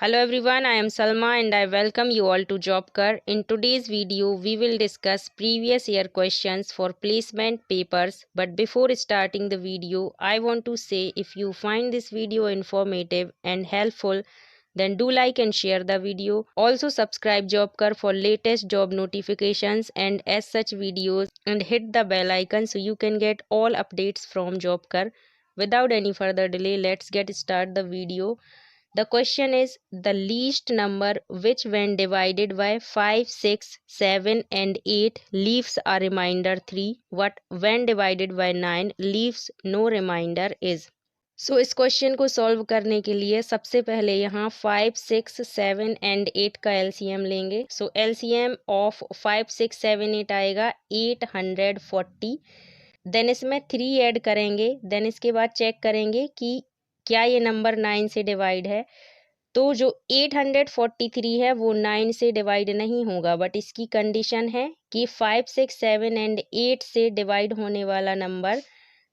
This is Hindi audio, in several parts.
Hello everyone, I am Salma and I welcome you all to JobKar. In today's video, we will discuss previous year questions for placement papers. But before starting the video, I want to say if you find this video informative and helpful, then do like and share the video. Also subscribe JobKar for latest job notifications and as such videos and hit the bell icon so you can get all updates from JobKar. Without any further delay, let's get started the video. The question is the least number which when divided by 5, 6, 7 and 8 leaves a remainder 3. What when divided by 9 leaves no remainder is. सो इस क्वेश्चन को सॉल्व करने के लिए सबसे पहले यहाँ 5, 6, 7 एंड 8 का एलसीएम लेंगे. सो एलसीएम ऑफ 5, 6, 7, 8 आएगा 840. देन इसमें 3 ऐड करेंगे. देन इसके बाद चेक करेंगे कि क्या ये नंबर 9 से डिवाइड है. तो जो 843 है वो 9 से डिवाइड नहीं होगा, बट इसकी कंडीशन है कि 5, 6, 7 एंड 8 से डिवाइड होने वाला नंबर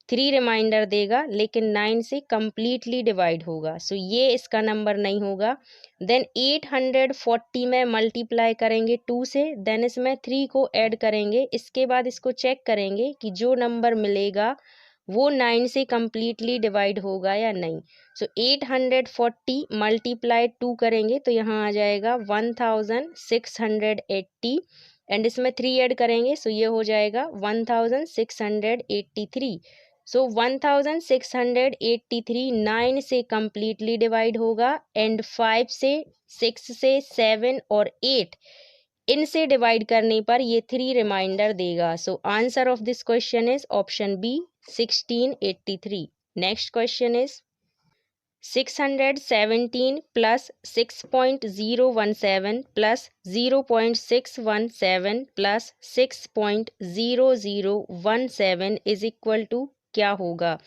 3 रिमाइंडर देगा लेकिन 9 से कम्प्लीटली डिवाइड होगा. सो ये इसका नंबर नहीं होगा. देन 840 में मल्टीप्लाई करेंगे 2 से. देन इसमें 3 को ऐड करेंगे. इसके बाद इसको चेक करेंगे कि जो नंबर मिलेगा वो 9 से कम्प्लीटली डिवाइड होगा या नहीं. सो 840 मल्टीप्लाई 2 करेंगे तो यहाँ आ जाएगा 1680 एंड इसमें 3 ऐड करेंगे. सो ये हो जाएगा 1683. सो 1683 9 से कम्प्लीटली डिवाइड होगा एंड 5 से 6 से 7 और 8 इनसे डिवाइड करने पर ये 3 रिमाइंडर देगा. So answer of this question is option B 1683. Next question is 617 plus 6.017 plus 0.617 plus 6.0017 is equal to क्या होगा.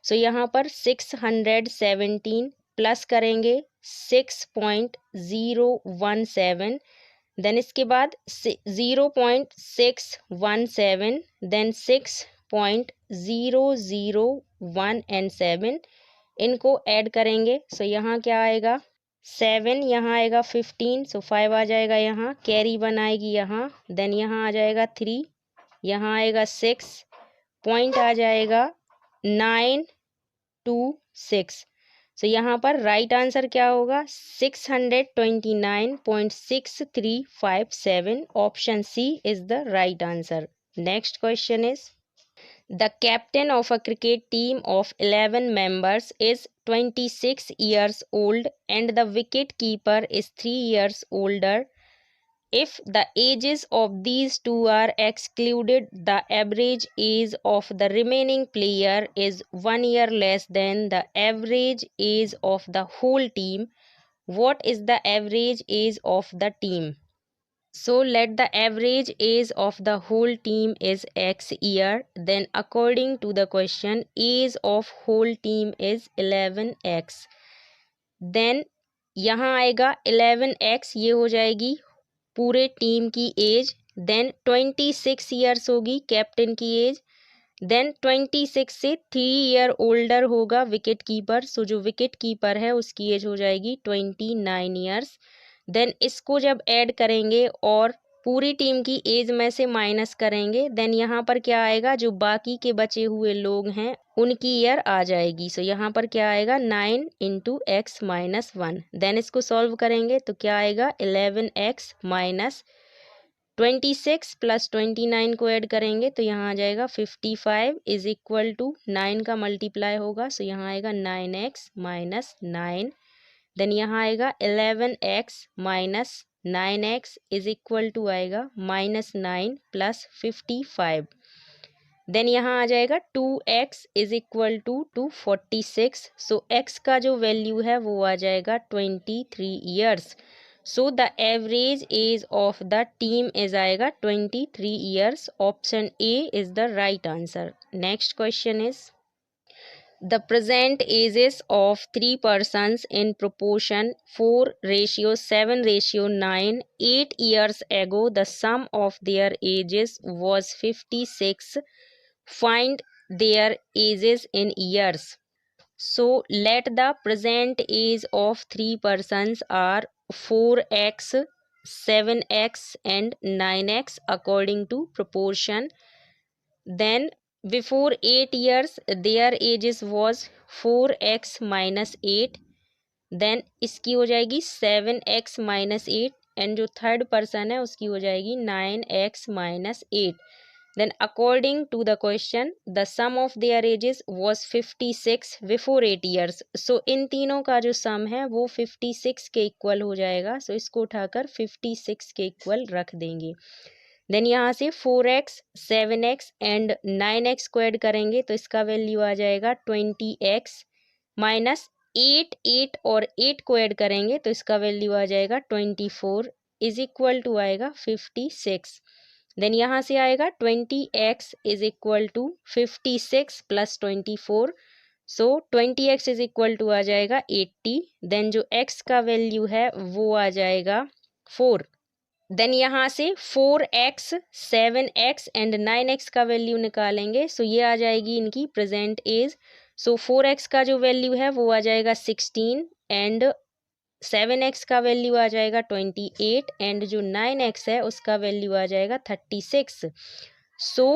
सो यहाँ पर 617 प्लस करेंगे 6.017. देन इसके बाद 0.617 देन 6.001 एंड 7 इनको ऐड करेंगे. सो यहाँ क्या आएगा 7, यहाँ आएगा 15. सो 5 आ जाएगा यहाँ, कैरी 1 आएगी यहाँ. देन यहाँ आ जाएगा 3, यहाँ आएगा 6, पॉइंट आ जाएगा 9 2 6. सो यहाँ पर राइट आंसर क्या होगा 629.6357. Option C is the right answer. Next question is the captain of a cricket team of 11 members is 26 years old and the wicket keeper is 3 years older. If the ages of these two are excluded, the average age of the remaining player is 1 year less than the average age of the whole team. What is the average age of the team? So let the average age of the whole team is X year. Then according to the question, age of whole team is 11X. Then यहाँ आएगा 11X, ये हो जाएगी पूरे टीम की एज. देन 26 ईयर्स होगी कैप्टन की एज. देन 26 से 3 ईयर ओल्डर होगा विकेट कीपर. सो जो विकेट कीपर है उसकी एज हो जाएगी 29 ईयर्स. देन इसको जब ऐड करेंगे और पूरी टीम की एज में से माइनस करेंगे, देन यहाँ पर क्या आएगा जो बाकी के बचे हुए लोग हैं उनकी ईयर आ जाएगी. सो यहाँ पर क्या आएगा 9 इंटू एक्स माइनस 1. देन इसको सॉल्व करेंगे तो क्या आएगा 11x माइनस 26 प्लस 29 को ऐड करेंगे तो यहाँ आ जाएगा 55 इज इक्वल टू 9 का मल्टीप्लाई होगा. सो यहाँ आएगा 9x माइनस 9. देन यहाँ आएगा 11x minus 9x is equal to आएगा माइनस 9 प्लस 55. देन यहाँ आ जाएगा 2x is equal to 246. So x का जो वैल्यू है वो आ जाएगा 23 years. So the average age of the team is आएगा 23 years. Option A is the right answer. Next question is the present ages of 3 persons in proportion 4:7:9 8 years ago. The sum of their ages was 56. Find their ages in years. So let the present age of 3 persons are 4x, 7x and 9x according to proportion. Then before 8 years their ages was 4x minus 8. Then इसकी हो जाएगी 7x माइनस 8 एंड जो थर्ड पर्सन है उसकी हो जाएगी 9x minus 8. Then according to the question the sum of their ages was 56 before 8 years. So इन तीनों का जो सम है वो 56 के इक्वल हो जाएगा. सो इसको उठाकर 56 के इक्वल रख देंगे. देन यहाँ से 4x, 7x एंड 9x को ऐड करेंगे तो इसका वैल्यू आ जाएगा 20x माइनस 8 और 8 को ऐड करेंगे तो इसका वैल्यू आ जाएगा 24 इज इक्वल टू आएगा 56. देन यहाँ से आएगा 20x is equal to 56 plus 24. So 20x is equal to आ जाएगा 80. देन जो x का वैल्यू है वो आ जाएगा 4. देन यहाँ से 4x, 7x एंड 9x का वैल्यू निकालेंगे. सो ये आ जाएगी इनकी प्रेजेंट एज. सो 4x का जो वैल्यू है वो आ जाएगा 16 एंड 7x का वैल्यू आ जाएगा 28 एंड जो 9x है उसका वैल्यू आ जाएगा 36. So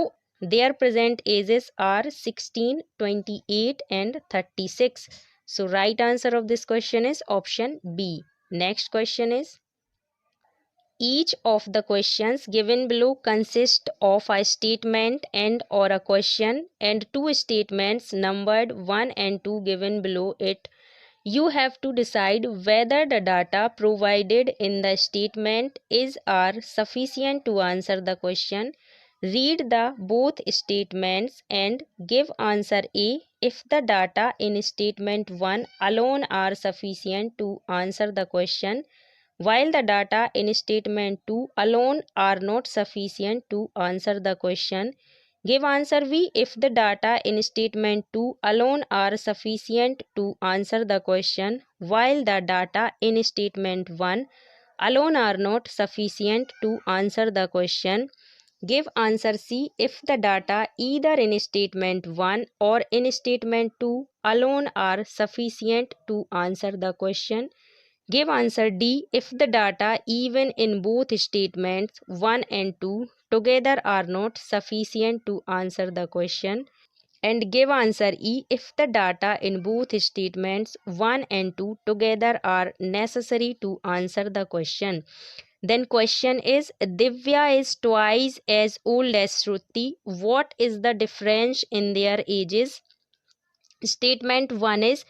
their present ages are 16, 28 and 36. So right answer of this question is option B. Next question is each of the questions given below consist of a statement and or a question and two statements numbered 1 and 2 given below it. You have to decide whether the data provided in the statement is are sufficient to answer the question. Read the both statements and give answer A if the data in statement 1 alone are sufficient to answer the question, while the data in statement 2 alone are not sufficient to answer the question. Give answer B if the data in statement 2 alone are sufficient to answer the question, while the data in statement 1 alone are not sufficient to answer the question. Give answer C if the data either in statement 1 or in statement 2 alone are sufficient to answer the question. Give answer D if the data even in both statements 1 and 2 together are not sufficient to answer the question. And give answer E if the data in both statements 1 and 2 together are necessary to answer the question. Then question is Divya is twice as old as Shruti. What is the difference in their ages? Statement 1 is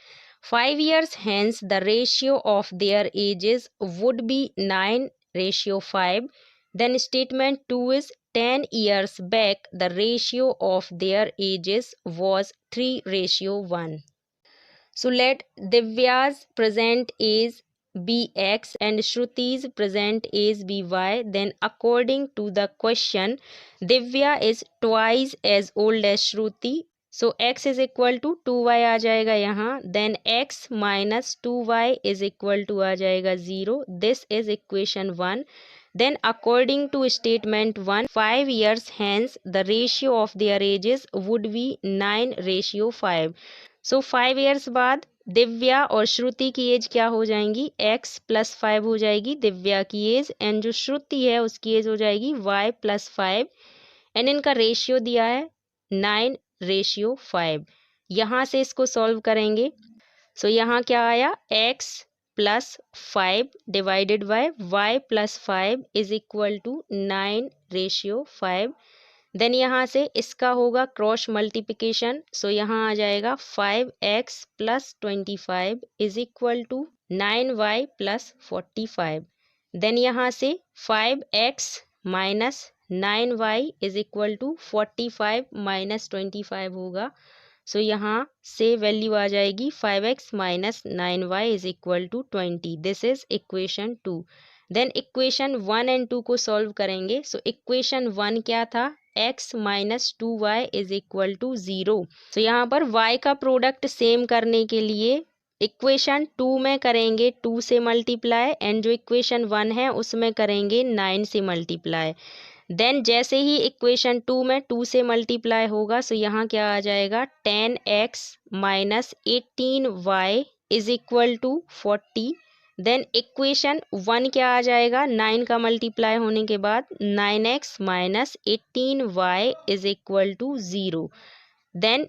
5 years hence the ratio of their ages would be 9:5. Then statement 2 is 10 years back the ratio of their ages was 3:1. So let Divya's present age be X and Shruti's present age be Y. Then according to the question Divya is twice as old as Shruti. So x is equal to 2y आ जाएगा यहाँ. Then x minus 2y is equal to आ जाएगा 0. This is equation 1. Then according to statement 1 5 years hence the ratio of their ages would be 9:5. So 5 years बाद दिव्या और श्रुति की एज क्या हो जाएंगी? x प्लस 5 हो जाएगी दिव्या की एज एंड जो श्रुति है उसकी एज हो जाएगी y प्लस 5 एंड इनका रेशियो दिया है 9:5. यहाँ से इसको सॉल्व करेंगे. सो यहाँ क्या आया? x plus 5 divided by y plus 5 is equal to 9:5. Then यहाँ से इसका होगा क्रॉस मल्टीप्लिकेशन. सो यहाँ आ जाएगा 5x plus 25 is equal to 9y plus 45. Then यहाँ से 5x minus 9y is equal to 45 minus 25 होगा. सो यहाँ से वैल्यू आ जाएगी 5x minus 9y is equal to 20. This is equation 2. Then equation 1 and 2 को सॉल्व करेंगे. सो इक्वेशन 1 क्या था? x minus 2y is equal to 0. So यहाँ पर y का प्रोडक्ट सेम करने के लिए इक्वेशन 2 में करेंगे 2 से मल्टीप्लाई एंड जो इक्वेशन 1 है उसमें करेंगे 9 से मल्टीप्लाई. देन जैसे ही इक्वेशन 2 में 2 से मल्टीप्लाई होगा सो यहाँ क्या आ जाएगा 10x minus 18y is equal to 40। Then equation 1 क्या आ जाएगा 9 का मल्टीप्लाई होने के बाद 9x minus 18y is equal to 0। Then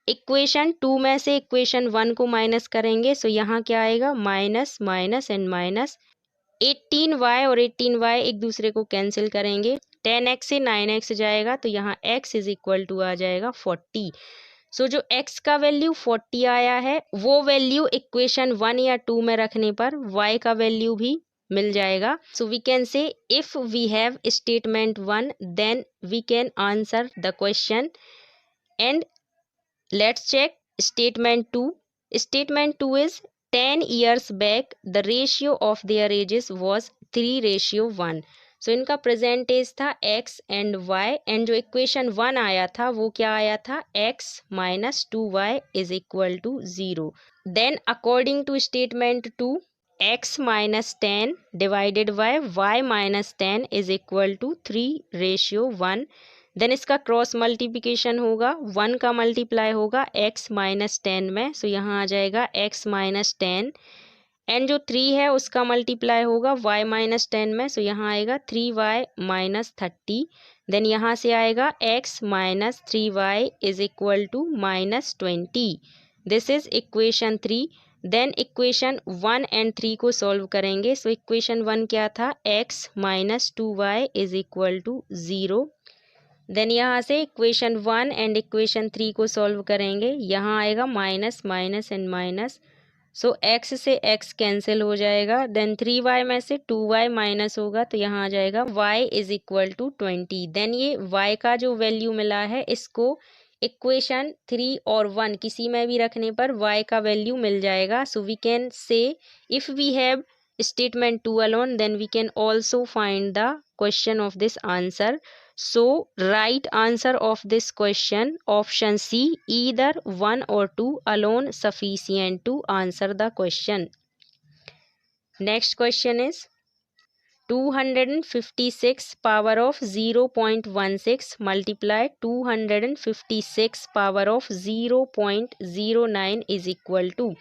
equation 2 में से इक्वेशन 1 को माइनस करेंगे सो यहाँ क्या आएगा minus minus and minus 18y और 18y एक दूसरे को कैंसिल करेंगे 10x से 9x जाएगा तो यहाँ x इज इक्वल टू आ जाएगा 40। सो जो x का वैल्यू 40 आया है वो वैल्यू इक्वेशन 1 या 2 में रखने पर y का वैल्यू भी मिल जाएगा। So we can say if we have statement 1 then we can answer the question. And let's check statement 2. Statement 2 is 10 years back the ratio of their ages was 3:1। So इनका प्रेजेंट एज था x एंड y एंड जो इक्वेशन 1 आया था वो क्या आया था x minus 2y is equal to 0। Then according to statement 2 x minus 10 divided by y minus 10 is equal to 3:1। Then इसका क्रॉस मल्टीप्लिकेशन होगा 1 का मल्टीप्लाई होगा x माइनस 10 में सो यहाँ आ जाएगा x माइनस 10 एंड जो 3 है उसका मल्टीप्लाई होगा y माइनस 10 में सो यहाँ आएगा 3y माइनस 30। देन यहाँ से आएगा x minus 3y is equal to minus 20। This is equation 3। Then equation 1 and 3 को सॉल्व करेंगे सो इक्वेशन 1 क्या था x minus 2y is equal to 0। Then यहाँ से इक्वेशन 1 एंड इक्वेशन 3 को सॉल्व करेंगे यहाँ आएगा minus minus and minus so x से x कैंसिल हो जाएगा। देन 3y में से 2y माइनस होगा तो यहाँ आ जाएगा y is equal to 20। Then ये y का जो वैल्यू मिला है इसको इक्वेशन 3 और 1 किसी में भी रखने पर y का वैल्यू मिल जाएगा। So we can say if we have statement 2 alone then we can also find the question of this answer. So right answer of this question option C, either 1 or 2 alone sufficient to answer the question. Next question is 256 power of 0.16 multiply 256 power of 0.09 is equal to।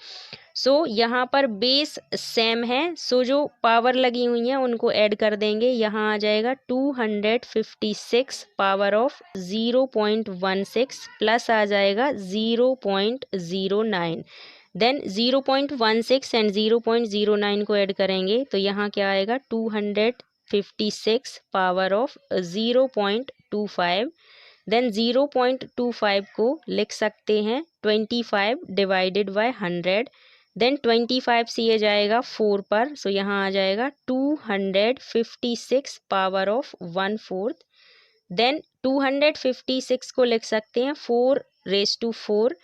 सो यहाँ पर बेस सेम है सो जो पावर लगी हुई हैं उनको ऐड कर देंगे यहाँ आ जाएगा 256 पावर ऑफ 0.16 प्लस आ जाएगा 0.09। देन 0.16 एंड 0.09 को ऐड करेंगे तो यहाँ क्या आएगा 256 पावर ऑफ 0.25। देन 0.25 को लिख सकते हैं 25 डिवाइडेड बाय 100। देन 25 से ये जाएगा 4 पर सो यहाँ आ जाएगा 256 पावर ऑफ 1/4। देन 256 को लिख सकते हैं 4⁴।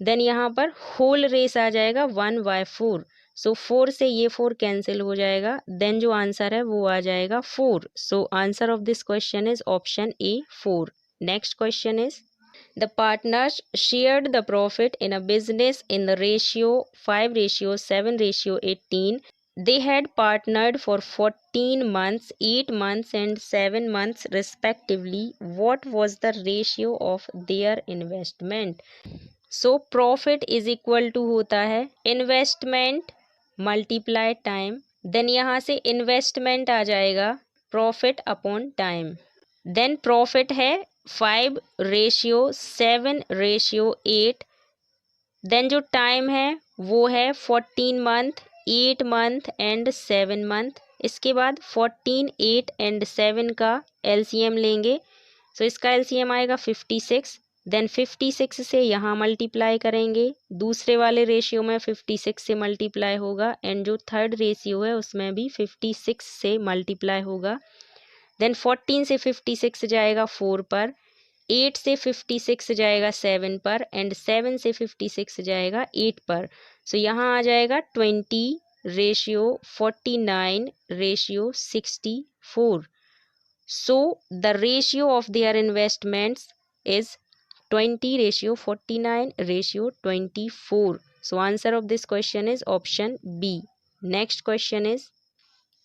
देन यहाँ पर होल रेस आ जाएगा 1/4 सो 4 से ये 4 कैंसिल हो जाएगा। देन जो आंसर है वो आ जाएगा 4। सो answer of this question is option A 4। Next question is the partners shared the profit in a business in the ratio 5:7:18. They had partnered for 14 months, 8 months and 7 months respectively. What was the ratio of their investment? So profit is equal to होता है investment multiply time। then यहाँ से investment आ जाएगा profit upon time। then profit है 5:7:8। देन जो टाइम है वो है 14 मंथ, 8 मंथ एंड 7 मंथ। इसके बाद 14, 8 एंड 7 का एलसीएम लेंगे सो इसका एलसीएम आएगा 56। देन 56 से यहाँ मल्टीप्लाई करेंगे दूसरे वाले रेशियो में 56 से मल्टीप्लाई होगा एंड जो थर्ड रेशियो है उसमें भी 56 से मल्टीप्लाई होगा। देन 14 से 56 जाएगा 4 पर, 8 से 56 जाएगा 7 पर एंड 7 से 56 जाएगा 8 पर। सो यहाँ आ जाएगा 20:49:64। So the ratio of their investments is 20:49:24। So answer of this question is option B. Next question is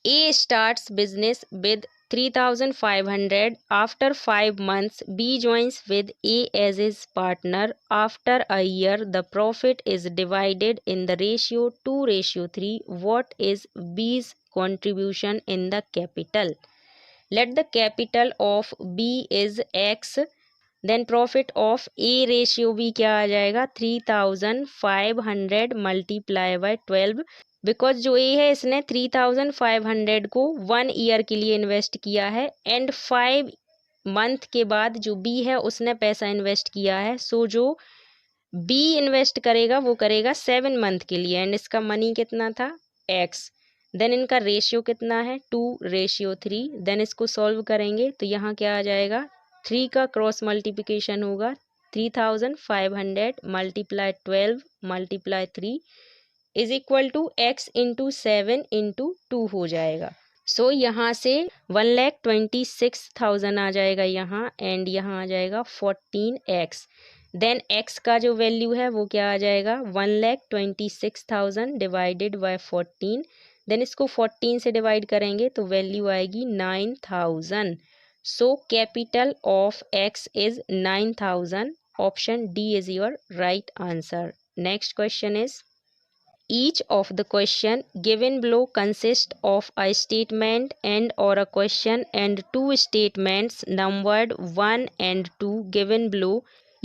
A starts business with 3,500. After 5 months, B joins with A as his partner. After a year, the profit is divided in the ratio 2:3. What is B's contribution in the capital? Let the capital of B is X. Then profit of A ratio B क्या आ जाएगा? 3,500 मल्टीप्लाई बाय 12. बिकॉज जो ए है इसने 3,500 को 1 ईयर के लिए इन्वेस्ट किया है एंड 5 मंथ के बाद जो बी है उसने पैसा इन्वेस्ट किया है. सो जो बी इन्वेस्ट करेगा वो करेगा 7 मंथ के लिए एंड इसका मनी कितना था? एक्स. देन इनका रेशियो कितना है? 2:3. देन इसको सॉल्व करेंगे तो यहाँ क्या आ जाएगा? 3 का क्रॉस मल्टीप्लिकेशन होगा. 3,500 multiply 12 multiply 3 is equal to X into 7 into 2 हो जाएगा. सो यहाँ से 1,26,000 आ जाएगा यहाँ एंड यहाँ आ जाएगा 14x. देन x का जो वैल्यू है वो क्या आ जाएगा? 1,26,000 डिवाइडेड बाय 14. देन इसको 14 से डिवाइड करेंगे तो वैल्यू आएगी 9,000. So capital of x is 9,000. Option D is your right answer. Next question is each of the question given below consists of a statement and or a question and two statements numbered 1 and 2 given below.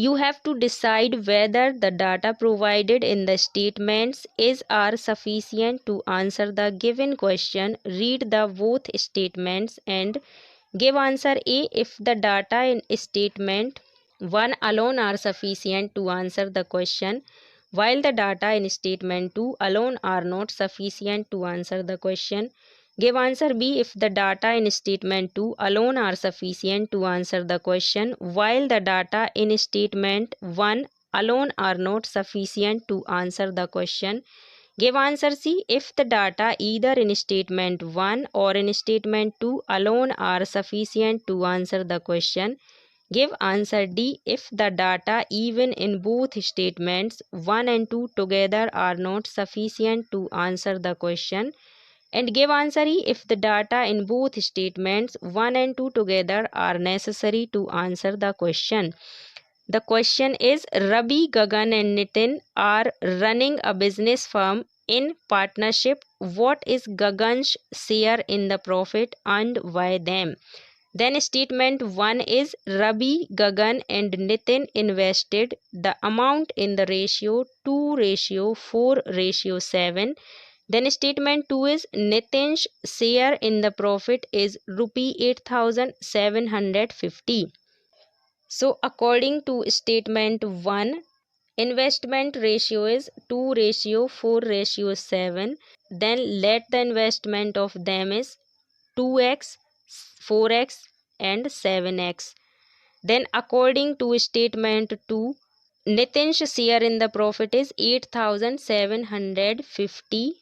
You have to decide whether the data provided in the statements is are sufficient to answer the given question. Read the both statements and give answer A. If the data in statement 1 alone are sufficient to answer the question, while the data in statement 2 alone are not sufficient to answer the question. Give answer B. If the data in statement 2 alone are sufficient to answer the question, while the data in statement 1 alone are not sufficient to answer the question. Give answer C. If the data either in statement 1 or in statement 2 alone are sufficient to answer the question. Give answer D. If the data even in both statements 1 and 2 together are not sufficient to answer the question. And give answer E. If the data in both statements 1 and 2 together are necessary to answer the question. The question is Rabi, Gagan and Nitin are running a business firm in partnership. What is Gagan's share in the profit and why them? Then statement 1 is Rabi, Gagan and Nitin invested the amount in the ratio 2:4:7. Then statement 2 is Nitin's share in the profit is rupee 8,750. So according to statement 1, investment ratio is 2:4:7. Then let the investment of them is 2x, 4x and 7x. Then according to statement 2, Nitin's share in the profit is 8,750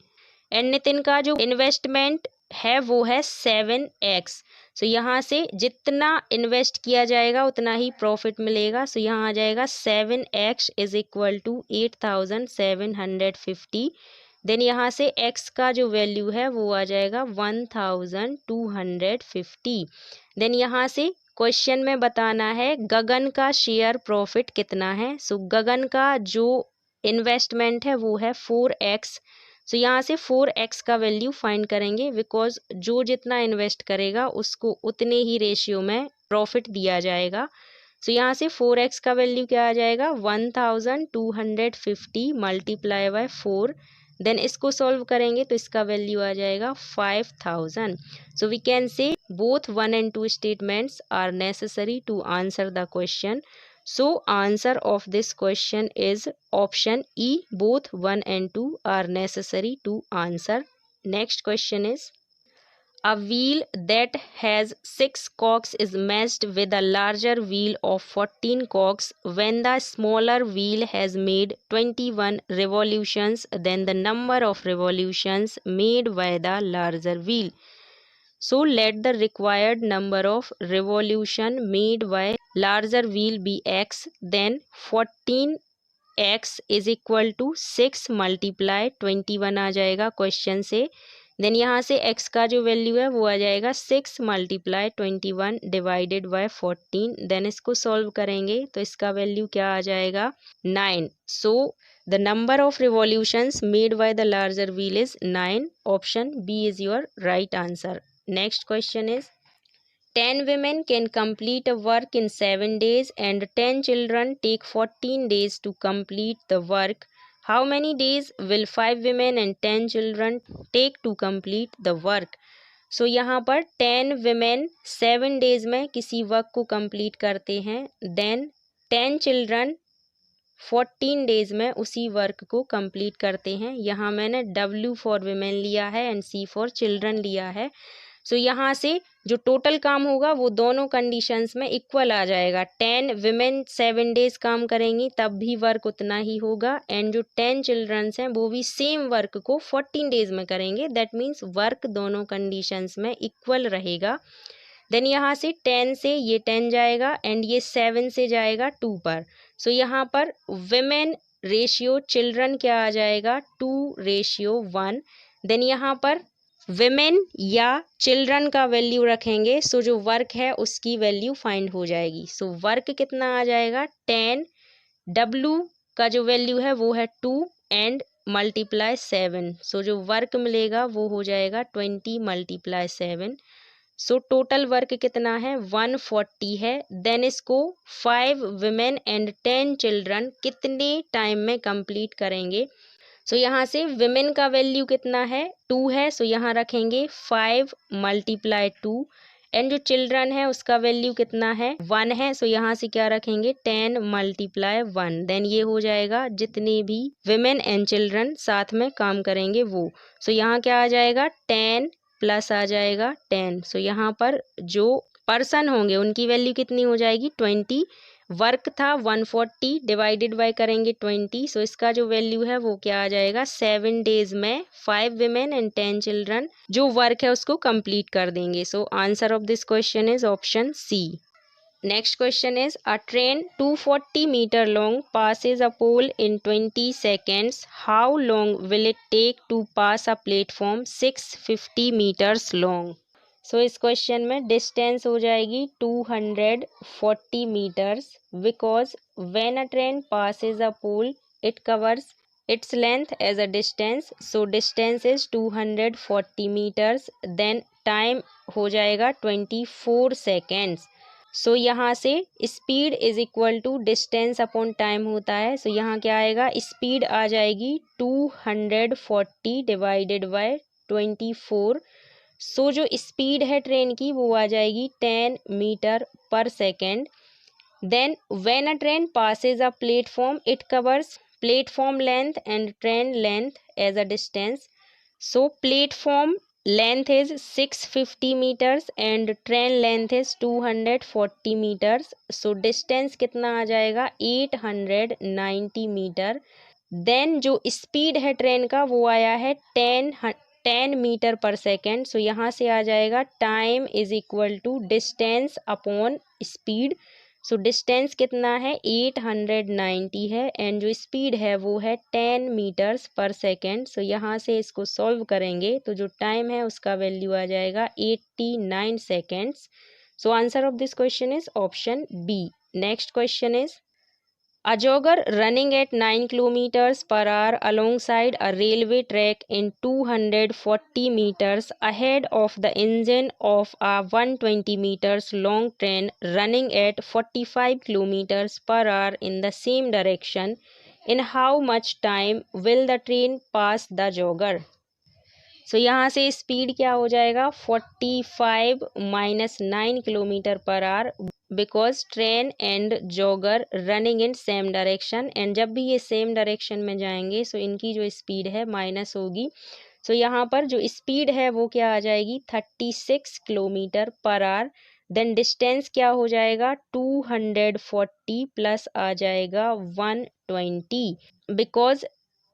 and Nitin का जो इन्वेस्टमेंट है वो है 7x. सो यहाँ से जितना इन्वेस्ट किया जाएगा उतना ही प्रॉफिट मिलेगा. सो यहाँ आ जाएगा 7x is equal to 8,750. Then यहाँ से x का जो वैल्यू है वो आ जाएगा 1,250. देन यहाँ से क्वेश्चन में बताना है गगन का शेयर प्रॉफिट कितना है. सो गगन का जो इन्वेस्टमेंट है वो है 4x. सो यहाँ से 4x का वैल्यू फाइंड करेंगे बिकॉज जो जितना इन्वेस्ट करेगा उसको उतने ही रेशियो में प्रॉफिट दिया जाएगा. सो यहाँ से 4x का वैल्यू क्या आ जाएगा? 1,250 मल्टीप्लाई बाय 4. देन इसको सॉल्व करेंगे तो इसका वैल्यू आ जाएगा 5,000. So we can say both 1 and 2 statements are necessary to answer the question. So answer of this question is option E. Both 1 and 2 are necessary to answer. Next question is a wheel that has 6 cogs is matched with a larger wheel of 14 cogs. When the smaller wheel has made 21 revolutions, then the number of revolutions made by the larger wheel. So let the required number of revolution made by larger wheel be x. Then 14x is equal to 6 multiply 21 आ जाएगा क्वेश्चन से. देन यहाँ से x का जो वैल्यू है वो आ जाएगा 6 मल्टीप्लाई 21 डिवाइडेड बाय 14। देन इसको सॉल्व करेंगे तो इसका वैल्यू क्या आ जाएगा 9। So the number of revolutions made by the larger wheel is 9। Option B is your right answer. Next question is 10 women can complete a work in 7 days and 10 children take 14 days to complete the work. How many days will 5 women and 10 children take to complete the work? So यहाँ पर 10 women 7 days में किसी वर्क को complete करते हैं, then 10 children 14 डेज में उसी वर्क को कंप्लीट करते हैं। यहाँ मैंने W फॉर विमेन लिया है एंड C फॉर चिल्ड्रन लिया है। सो यहाँ से जो टोटल काम होगा वो दोनों कंडीशंस में इक्वल आ जाएगा। 10 विमेन 7 डेज काम करेंगी तब भी वर्क उतना ही होगा, एंड जो 10 चिल्ड्रंस हैं वो भी सेम वर्क को 14 डेज में करेंगे। दैट मीन्स वर्क दोनों कंडीशंस में इक्वल रहेगा। देन यहाँ से 10 से ये 10 जाएगा एंड ये 7 से जाएगा 2 पर। सो यहाँ पर विमेन रेशियो चिल्ड्रन क्या आ जाएगा 2:1। देन यहाँ पर विमेन या चिल्ड्रन का वैल्यू रखेंगे, सो जो वर्क है उसकी वैल्यू फाइंड हो जाएगी। सो वर्क कितना आ जाएगा 10, W का जो वैल्यू है वो है 2 एंड मल्टीप्लाई 7। सो जो वर्क मिलेगा वो हो जाएगा 20 मल्टीप्लाई 7। सो टोटल वर्क कितना है 140 है। देन इसको 5 विमेन एंड 10 चिल्ड्रन कितने टाइम में कंप्लीट करेंगे। सो यहाँ से विमेन का वैल्यू कितना है 2 है, सो यहाँ रखेंगे 5 मल्टीप्लाई 2 एंड जो चिल्ड्रन है उसका वैल्यू कितना है 1 है, सो यहाँ से क्या रखेंगे 10 मल्टीप्लाई 1। देन ये हो जाएगा जितने भी विमेन एंड चिल्ड्रन साथ में काम करेंगे वो। सो यहाँ क्या आ जाएगा 10 प्लस आ जाएगा 10। सो यहाँ पर जो पर्सन होंगे उनकी वैल्यू कितनी हो जाएगी 20। वर्क था 140 डिवाइडेड बाय करेंगे 20। सो इसका जो वैल्यू है वो क्या आ जाएगा 7 डेज में 5 विमेन एंड 10 चिल्ड्रन जो वर्क है उसको कंप्लीट कर देंगे। So answer of this question is option C. Next question is a train 240 meter long passes a pole in 20 seconds. How long will it take to pass a platform 650 meters long? So इस क्वेश्चन में डिस्टेंस हो जाएगी 240 meters because when a train passes a pole it covers its length as a distance. So distance is 240 meters. Then time हो जाएगा 24 seconds. सो यहाँ से speed is equal to distance upon time होता है। सो यहाँ क्या आएगा स्पीड आ जाएगी 240 डिवाइडेड बाय 24। सो जो स्पीड है ट्रेन की वो आ जाएगी 10 मीटर पर second. Then when a train passes a platform it covers platform length and train length as a distance. So platform length is 650 meters and train length is 240 meters. So distance कितना आ जाएगा 890 मीटर। देन जो स्पीड है ट्रेन का वो आया है 10 मीटर पर सेकेंड। सो यहाँ से आ जाएगा time is equal to distance upon speed. So distance कितना है 890 है एंड जो स्पीड है वो है 10 मीटर्स पर सेकेंड। सो यहाँ से इसको सॉल्व करेंगे तो जो टाइम है उसका वैल्यू आ जाएगा 89 seconds. So answer of this question is option B. Next question is a jogger running at 9 kilometers per hour alongside a railway track in 240 meters ahead of the engine of a 120 meters long train running at 45 kilometers per hour in the same direction. In how much time will the train pass the jogger? सो यहाँ से स्पीड क्या हो जाएगा 45 minus 9 kilometre per hour because train and jogger running in same direction, and जब भी ये सेम डायरेक्शन में जाएंगे सो इनकी जो स्पीड है माइनस होगी। सो यहाँ पर जो स्पीड है वो क्या आ जाएगी 36 kilometre per hour. Then distance क्या हो जाएगा 240 प्लस आ जाएगा 120 because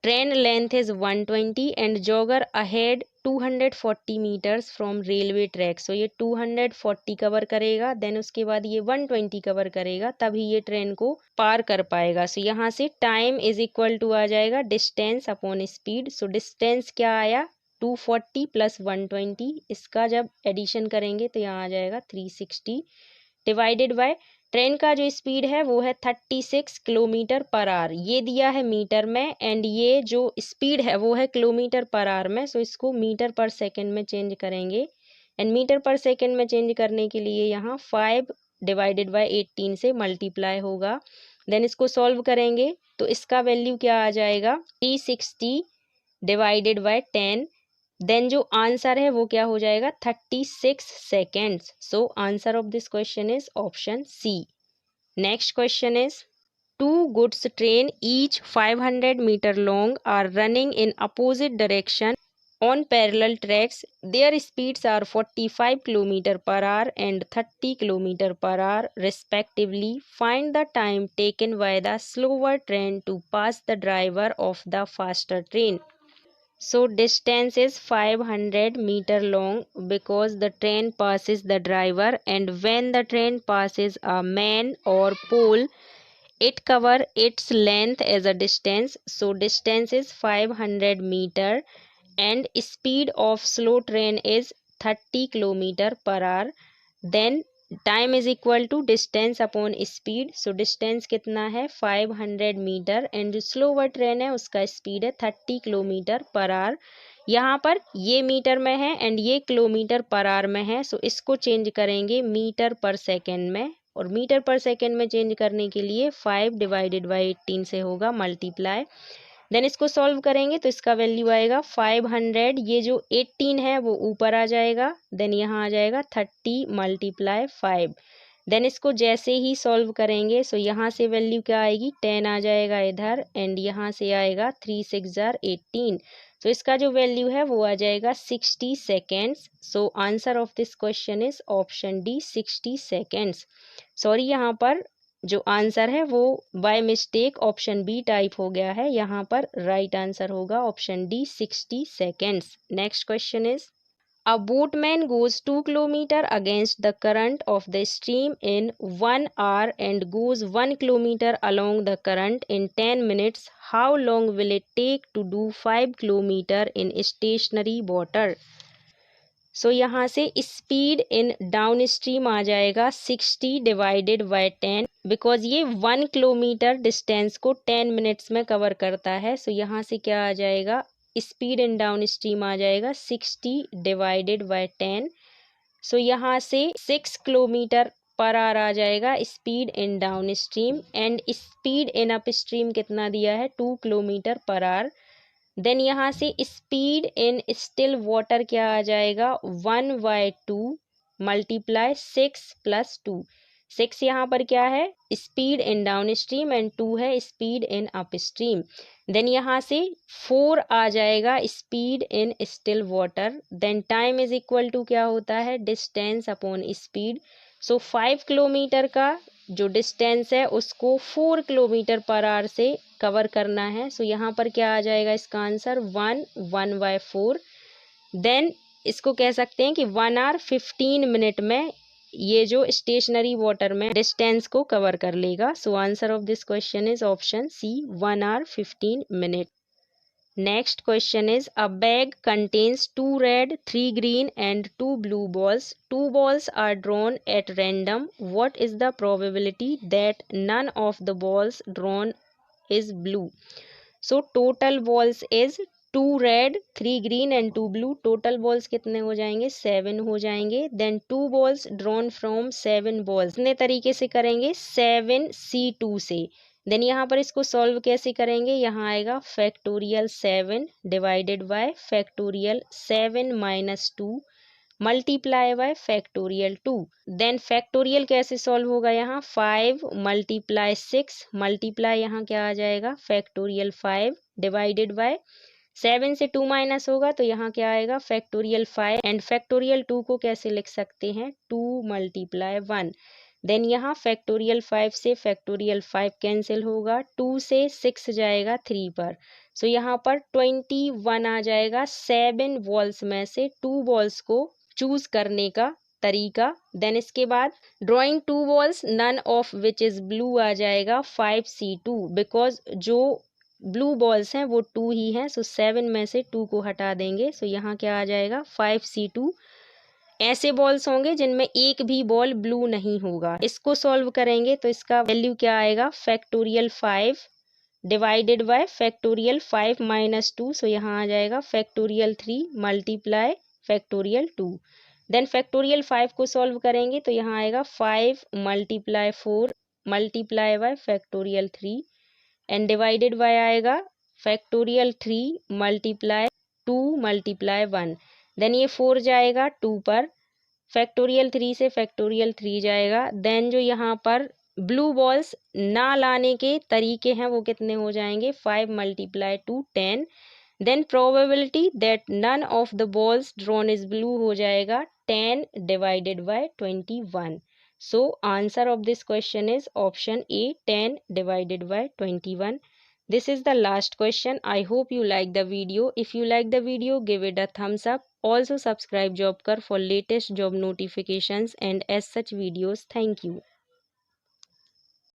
train length is 120 and jogger ahead 240 metres from railway track. So ये 240 कवर करेगा, देन उसके बाद ये 120 कवर करेगा, तभी ये ट्रेन को पार कर पाएगा। सो यहाँ से टाइम इज इक्वल टू आ जाएगा distance upon speed. So distance क्या आया 240 प्लस 120, इसका जब एडिशन करेंगे तो यहाँ आ जाएगा 360 डिवाइडेड बाय ट्रेन का जो स्पीड है वो है 36 किलोमीटर पर आवर, ये दिया है मीटर में एंड ये जो स्पीड है वो है किलोमीटर पर आवर में, सो इसको मीटर पर सेकंड में चेंज करेंगे एंड मीटर पर सेकंड में चेंज करने के लिए यहाँ 5 डिवाइडेड बाय 18 से मल्टीप्लाई होगा। देन इसको सॉल्व करेंगे तो इसका वैल्यू क्या आ जाएगा 360 डिवाइडेड बाय 10, देन जो आंसर है वो क्या हो जाएगा 36 seconds. So answer of this question is option C. Next question is two goods train each 500 meter long are running in opposite direction on parallel tracks. Their speeds are 45 km per hour and 30 km per hour respectively. Find the time taken by the slower train to pass the driver of the faster train. So distance is 500 meter long because the train passes the driver, and when the train passes a man or pole, it cover its length as a distance. So distance is 500 meter and speed of slow train is 30 kilometer per hour. Then time is equal to distance upon speed. So distance कितना है 500 मीटर एंड जो स्लोवर ट्रेन है उसका स्पीड है 30 किलोमीटर पर आवर। यहाँ पर ये मीटर में है एंड ये किलोमीटर पर आवर में है, सो इसको चेंज करेंगे मीटर पर सेकेंड में, और मीटर पर सेकेंड में चेंज करने के लिए 5 डिवाइडेड बाई 18 से होगा मल्टीप्लाई। देन इसको सॉल्व करेंगे तो इसका वैल्यू आएगा 500, ये जो 18 है वो ऊपर आ जाएगा, देन यहाँ आ जाएगा 30 मल्टीप्लाई 5। देन इसको जैसे ही सॉल्व करेंगे सो यहाँ से वैल्यू क्या आएगी 10 आ जाएगा इधर एंड यहाँ से आएगा 3 6 जार 18, तो इसका जो वैल्यू है वो आ जाएगा 60 seconds. So answer of this question is option D 60 seconds. Sorry, यहाँ पर जो आंसर है वो by mistake option B type हो गया है, यहाँ पर राइट आंसर होगा option D 60 seconds. Next question is a boatman goes 2 km against the current of the stream in 1 hour and goes 1 km along the current in 10 minutes. How long will it take to do 5 km in stationary water? सो यहाँ से स्पीड इन डाउन स्ट्रीम आ जाएगा 60 डिवाइडेड बाय 10, बिकॉज ये 1 किलोमीटर डिस्टेंस को 10 मिनट्स में कवर करता है। सो यहाँ से क्या आ जाएगा स्पीड इन डाउन स्ट्रीम आ जाएगा 60 डिवाइडेड बाय 10। सो यहाँ से 6 किलोमीटर पर आवर आ जाएगा speed in downstream and speed in up stream कितना दिया है 2 किलोमीटर पर आवर। देन यहाँ से स्पीड इन स्टिल वाटर क्या आ जाएगा 1/2 मल्टीप्लाई 6 प्लस 2। 6 यहाँ पर क्या है speed in downstream and 2 है speed in upstream. Then यहाँ से 4 आ जाएगा speed in still water. Then time is equal to क्या होता है distance upon speed. So 5 kilometre का जो डिस्टेंस है उसको 4 किलोमीटर पर आवर से कवर करना है। सो यहाँ पर क्या आ जाएगा इसका आंसर 1/4। देन इसको कह सकते हैं कि 1 आवर 15 मिनट में ये जो स्टेशनरी वाटर में डिस्टेंस को कवर कर लेगा। So answer of this question is option C 1 hour 15 minute. Next question is a bag contains 2 red, 3 green and 2 blue balls. 2 balls are drawn at random. What is the probability that none of the balls drawn is blue? So total balls is 2 red, 3 green and 2 blue. Total balls कितने हो जाएंगे 7 हो जाएंगे। Then 2 balls drawn from 7 balls कितने तरीके से करेंगे 7C2 से। देन यहाँ पर इसको सॉल्व कैसे करेंगे, यहाँ आएगा factorial 7 divided by factorial 7 minus 2 multiply by factorial 2। Then factorial कैसे सॉल्व होगा, यहाँ 5 मल्टीप्लाई 6 मल्टीप्लाई यहाँ क्या आ जाएगा फैक्टोरियल 5 डिवाइडेड बाय 7 से 2 माइनस होगा तो यहाँ क्या आएगा फैक्टोरियल 5 एंड फैक्टोरियल 2 को कैसे लिख सकते हैं 2 मल्टीप्लाई 1। देन यहाँ फैक्टोरियल 5 से फैक्टोरियल 5 कैंसिल होगा, 2 से 6 जाएगा 3 पर। सो यहाँ पर 21 आ जाएगा 7 बॉल्स में से 2 बॉल्स को चूज करने का तरीका। देन इसके बाद drawing 2 balls none of which is blue आ जाएगा 5C2 बिकॉज जो ब्लू बॉल्स हैं वो 2 ही हैं, सो 7 में से 2 को हटा देंगे, सो यहाँ क्या आ जाएगा 5C2। ऐसे बॉल्स होंगे जिनमें एक भी बॉल ब्लू नहीं होगा। इसको सॉल्व करेंगे तो इसका वैल्यू क्या आएगा, factorial 5 divided by factorial 5 minus 2, so यहाँ आ जाएगा factorial 3 multiply factorial 2। Then factorial 5 को सॉल्व करेंगे तो यहाँ आएगा 5 multiply 4 multiply by factorial 3 and divided by आएगा फैक्टोरियल 3 मल्टीप्लाई 2 मल्टीप्लाई 1। देन ये 4 जाएगा 2 पर, फैक्टोरियल 3 से फैक्टोरियल 3 जाएगा। देन जो यहाँ पर ब्लू बॉल्स ना लाने के तरीके हैं वो कितने हो जाएंगे, 5 multiply 2 10। Then probability that none of the balls drawn is blue हो जाएगा 10 divided by 21। So answer of this question is option A 10 divided by 21. This is the last question. I hope you like the video. If you like the video, give it a thumbs up. Also subscribe Jobkar for latest job notifications and as such videos. Thank you.